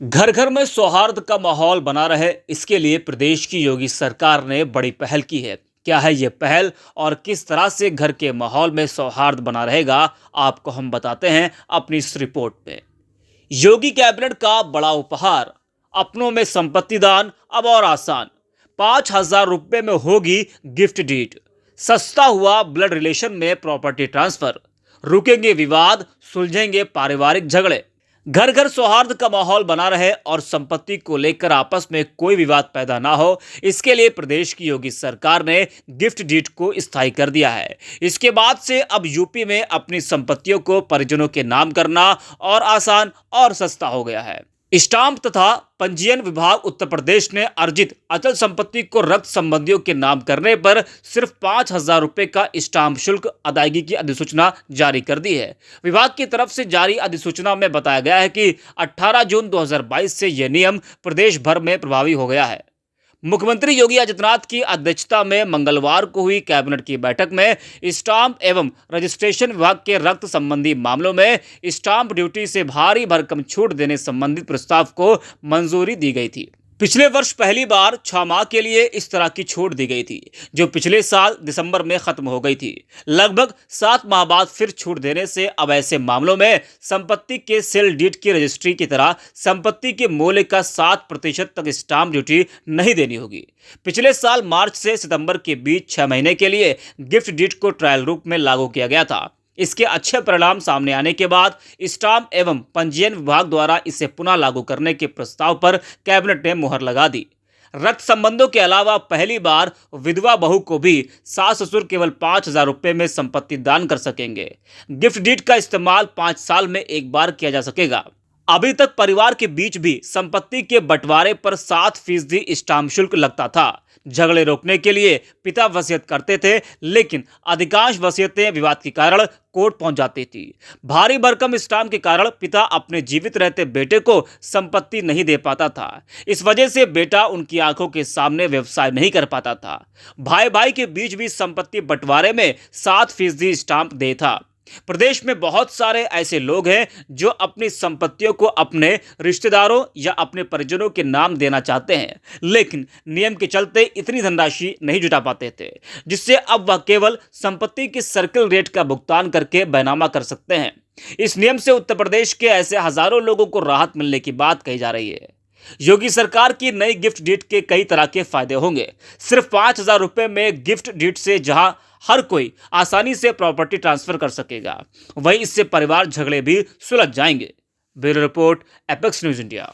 घर घर में सौहार्द का माहौल बना रहे, इसके लिए प्रदेश की योगी सरकार ने बड़ी पहल की है। क्या है ये पहल और किस तरह से घर के माहौल में सौहार्द बना रहेगा, आपको हम बताते हैं अपनी इस रिपोर्ट में। योगी कैबिनेट का बड़ा उपहार, अपनों में संपत्ति दान अब और आसान। 5,000 रुपये में होगी गिफ्ट डीड। सस्ता हुआ ब्लड रिलेशन में प्रॉपर्टी ट्रांसफर। रुकेंगे विवाद, सुलझेंगे पारिवारिक झगड़े। घर घर सौहार्द का माहौल बना रहे और संपत्ति को लेकर आपस में कोई विवाद पैदा ना हो, इसके लिए प्रदेश की योगी सरकार ने गिफ्ट डीड को स्थायी कर दिया है। इसके बाद से अब यूपी में अपनी संपत्तियों को परिजनों के नाम करना और आसान और सस्ता हो गया है। स्टाम्प तथा पंजीयन विभाग उत्तर प्रदेश ने अर्जित अचल संपत्ति को रक्त संबंधियों के नाम करने पर सिर्फ 5,000 रुपये का स्टाम्प शुल्क अदायगी की अधिसूचना जारी कर दी है। विभाग की तरफ से जारी अधिसूचना में बताया गया है कि 18 जून 2022 से यह नियम प्रदेश भर में प्रभावी हो गया है। मुख्यमंत्री योगी आदित्यनाथ की अध्यक्षता में मंगलवार को हुई कैबिनेट की बैठक में स्टाम्प एवं रजिस्ट्रेशन विभाग के रक्त संबंधी मामलों में स्टाम्प ड्यूटी से भारी भरकम छूट देने संबंधित प्रस्ताव को मंजूरी दी गई थी। पिछले वर्ष पहली बार 6 माह के लिए इस तरह की छूट दी गई थी, जो पिछले साल दिसंबर में खत्म हो गई थी। लगभग 7 माह बाद फिर छूट देने से अब ऐसे मामलों में संपत्ति के सेल डीड की रजिस्ट्री की तरह संपत्ति के मूल्य का 7% तक स्टाम्प ड्यूटी नहीं देनी होगी। पिछले साल मार्च से सितंबर के बीच 6 महीने के लिए गिफ्ट डीड को ट्रायल रूप में लागू किया गया था। इसके अच्छे परिणाम सामने आने के बाद स्टाम्प एवं पंजीयन विभाग द्वारा इसे पुनः लागू करने के प्रस्ताव पर कैबिनेट ने मुहर लगा दी। रक्त संबंधों के अलावा पहली बार विधवा बहू को भी सास ससुर केवल 5,000 रुपये में संपत्ति दान कर सकेंगे। गिफ्ट डीड का इस्तेमाल 5 साल में एक बार किया जा सकेगा। अभी तक परिवार के बीच भी संपत्ति के बंटवारे पर 7% स्टाम्प शुल्क लगता था। झगड़े रोकने के लिए पिता वसीयत करते थे, लेकिन अधिकांश वसीयतें विवाद के कारण कोर्ट पहुंच जाती थी। भारी भरकम स्टाम्प के कारण पिता अपने जीवित रहते बेटे को संपत्ति नहीं दे पाता था। इस वजह से बेटा उनकी आंखों के सामने व्यवसाय नहीं कर पाता था। भाई भाई के बीच भी संपत्ति बंटवारे में 7% स्टाम्प दे था। प्रदेश में बहुत सारे ऐसे लोग हैं जो अपनी संपत्तियों को अपने रिश्तेदारों या अपने परिजनों के नाम देना चाहते हैं, लेकिन नियम के चलते इतनी धनराशि नहीं जुटा पाते थे, जिससे अब वह केवल संपत्ति के सर्किल रेट का भुगतान करके बैनामा कर सकते हैं। इस नियम से उत्तर प्रदेश के ऐसे हजारों लोगों को राहत मिलने की बात कही जा रही है। योगी सरकार की नई गिफ्ट डीड के कई तरह के फायदे होंगे। सिर्फ 5,000 रुपये में गिफ्ट डीड से जहां हर कोई आसानी से प्रॉपर्टी ट्रांसफर कर सकेगा, वहीं इससे परिवार झगड़े भी सुलझ जाएंगे। Bureau report, apex news India.